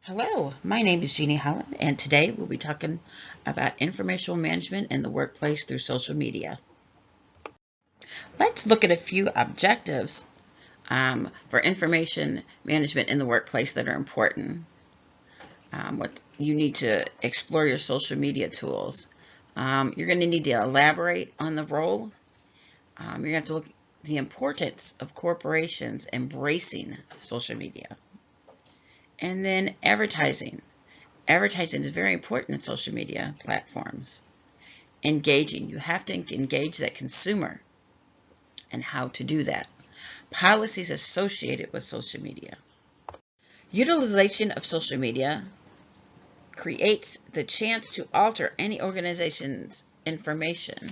Hello, my name is Jeannie Holland, and today we'll be talking about informational management in the workplace through social media. Let's look at a few objectives for information management in the workplace that are important. What you need to explore your social media tools. You're going to need to elaborate on the role. You're going to have to look at the importance of corporations embracing social media. And then advertising. Advertising is very important in social media platforms. Engaging. You have to engage that consumer and how to do that. Policies associated with social media. Utilization of social media creates the chance to alter any organization's information.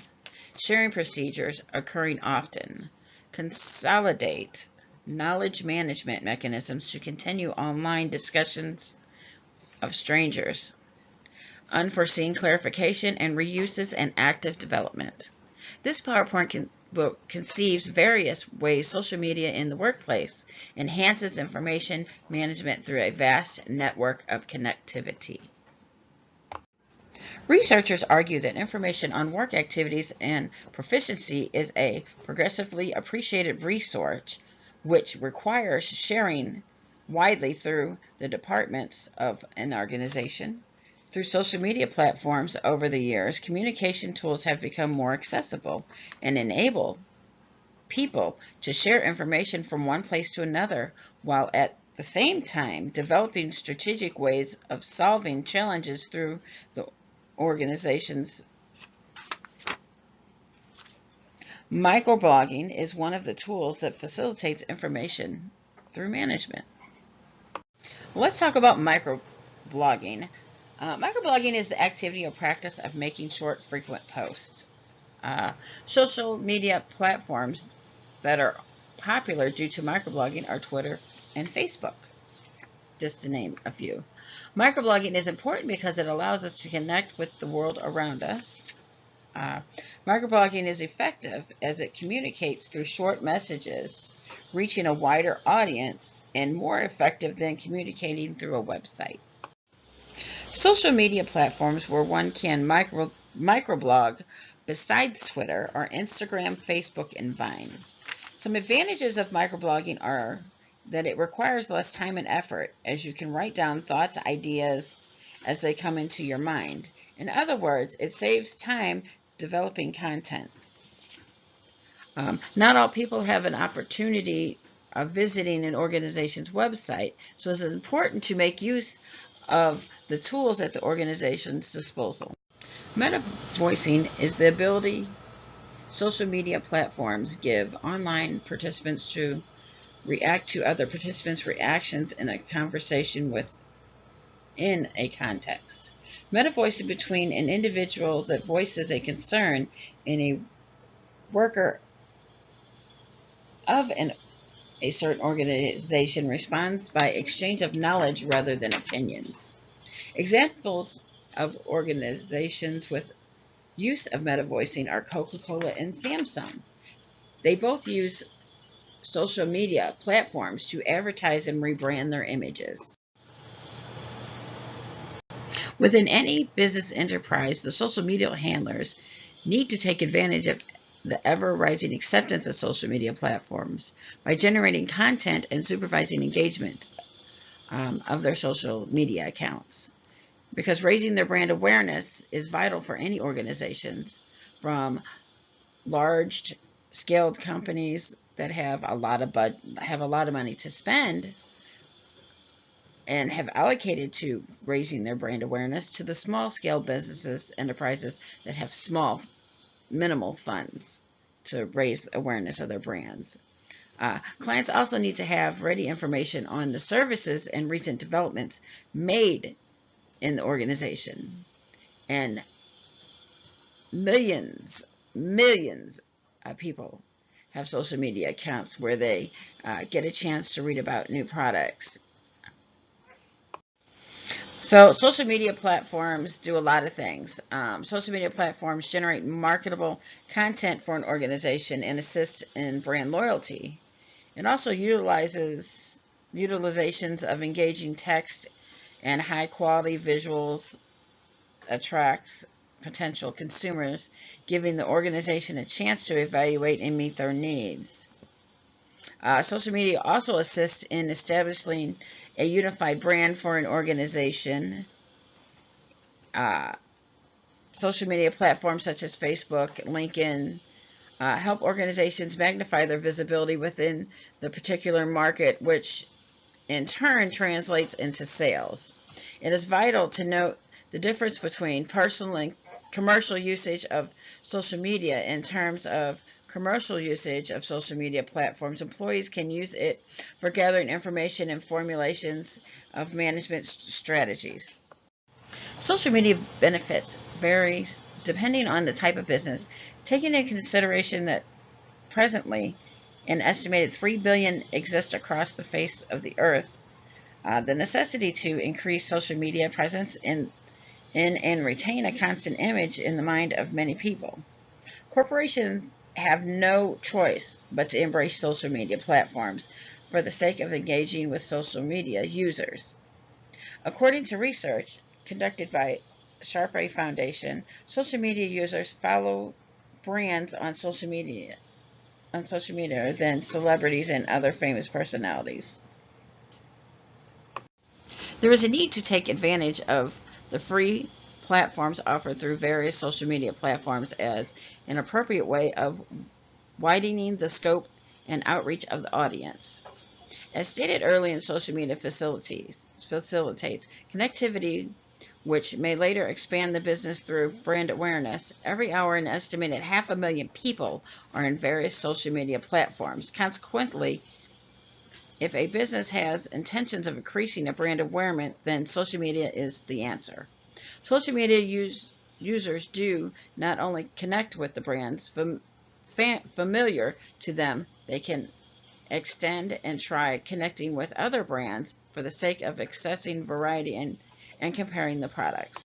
Sharing procedures occurring often. Consolidate knowledge management mechanisms to continue online discussions of strangers. Unforeseen clarification and reuses and active development. This PowerPoint book conceives various ways social media in the workplace enhances information management through a vast network of connectivity. Researchers argue that information on work activities and proficiency is a progressively appreciated resource which requires sharing widely through the departments of an organization. Through social media platforms over the years, communication tools have become more accessible and enable people to share information from one place to another, while at the same time developing strategic ways of solving challenges through the organization's. Microblogging is one of the tools that facilitates information through management. Let's talk about microblogging. Microblogging is the activity or practice of making short, frequent posts. Social media platforms that are popular due to microblogging are Twitter and Facebook, just to name a few. Microblogging is important because it allows us to connect with the world around us. Microblogging is effective as it communicates through short messages, reaching a wider audience, and more effective than communicating through a website. Social media platforms where one can microblog besides Twitter are Instagram, Facebook, and Vine. Some advantages of microblogging are that it requires less time and effort, as you can write down thoughts, ideas as they come into your mind. In other words, it saves time developing content. Not all people have an opportunity of visiting an organization's website, so it's important to make use of the tools at the organization's disposal. Meta voicing is the ability social media platforms give online participants to react to other participants' reactions in a conversation within a context. Meta voicing between an individual that voices a concern and a worker of a certain organization responds by exchange of knowledge rather than opinions. Examples of organizations with use of meta voicing are Coca-Cola and Samsung. They both use social media platforms to advertise and rebrand their images. Within any business enterprise, the social media handlers need to take advantage of the ever-rising acceptance of social media platforms by generating content and supervising engagement of their social media accounts. Because raising their brand awareness is vital for any organizations, from large-scaled companies that have a lot of money to spend and have allocated to raising their brand awareness, to the small-scale businesses, enterprises that have minimal funds to raise awareness of their brands. Clients also need to have ready information on the services and recent developments made in the organization. And millions of people have social media accounts where they get a chance to read about new products. So social media platforms do a lot of things. Social media platforms generate marketable content for an organization and assist in brand loyalty. It also utilizations of engaging text and high-quality visuals attracts potential consumers, giving the organization a chance to evaluate and meet their needs. Social media also assists in establishing a unified brand for an organization. Social media platforms such as Facebook, LinkedIn, help organizations magnify their visibility within the particular market, which in turn translates into sales. It is vital to note the difference between personal and commercial usage of social media. In terms of commercial usage of social media platforms, employees can use it for gathering information and formulations of management strategies. Social media benefits vary depending on the type of business, taking into consideration that presently an estimated 3 billion exist across the face of the earth. The necessity to increase social media presence in and retain a constant image in the mind of many people. Corporations have no choice but to embrace social media platforms for the sake of engaging with social media users. According to research conducted by Sharpe Foundation, social media users follow brands on social media than celebrities and other famous personalities. There is a need to take advantage of the free platforms offered through various social media platforms as an appropriate way of widening the scope and outreach of the audience. As stated earlier, social media facilitates connectivity, which may later expand the business through brand awareness. Every hour, an estimated 500,000 people are in various social media platforms. Consequently, if a business has intentions of increasing a brand awareness, then social media is the answer. Social media users do not only connect with the brands familiar to them, they can extend and try connecting with other brands for the sake of accessing variety and comparing the products.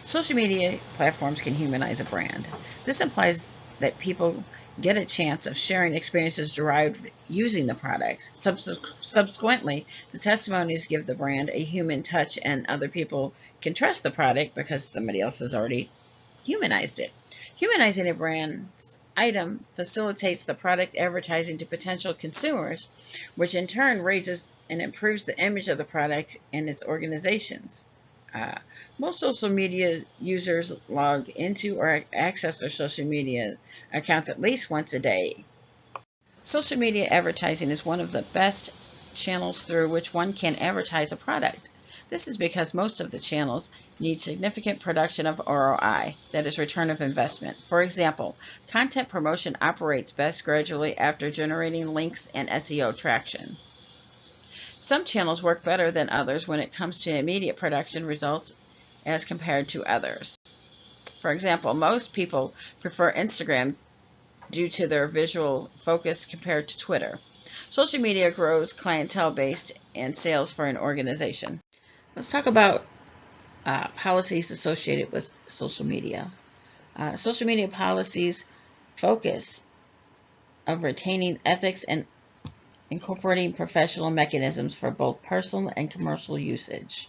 Social media platforms can humanize a brand. This implies that people get a chance of sharing experiences derived using the product. Subsequently, the testimonies give the brand a human touch, and other people can trust the product because somebody else has already humanized it. Humanizing a brand's item facilitates the product advertising to potential consumers, which in turn raises and improves the image of the product and its organizations. Most social media users log into or access their social media accounts at least once a day. Social media advertising is one of the best channels through which one can advertise a product. This is because most of the channels need significant production of ROI, that is, return of investment. For example, content promotion operates best gradually after generating links and SEO traction. Some channels work better than others when it comes to immediate production results as compared to others. For example, most people prefer Instagram due to their visual focus compared to Twitter. Social media grows clientele based and sales for an organization. Let's talk about policies associated with social media. Social media policies focus of retaining ethics and incorporating professional mechanisms for both personal and commercial usage.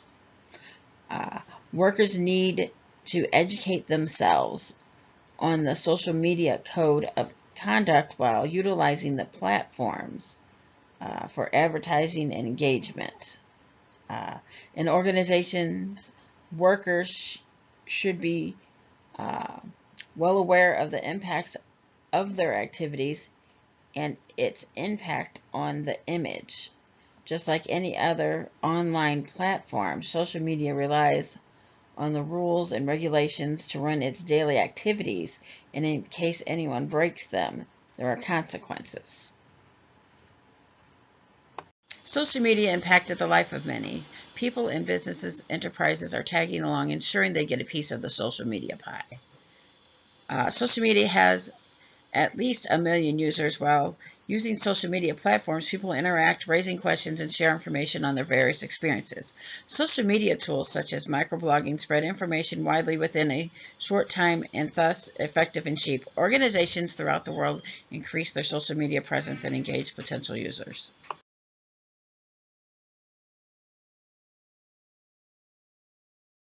Workers need to educate themselves on the social media code of conduct while utilizing the platforms for advertising and engagement. In organizations, workers should be well aware of the impacts of their activities and its impact on the image. Just like any other online platform, social media relies on the rules and regulations to run its daily activities, and in case anyone breaks them, there are consequences. Social media impacted the life of many. People and businesses, enterprises are tagging along, ensuring they get a piece of the social media pie. Social media has at least 1 million users. While using social media platforms, people interact, raising questions, and share information on their various experiences. Social media tools such as microblogging spread information widely within a short time and thus effective and cheap. Organizations throughout the world increase their social media presence and engage potential users.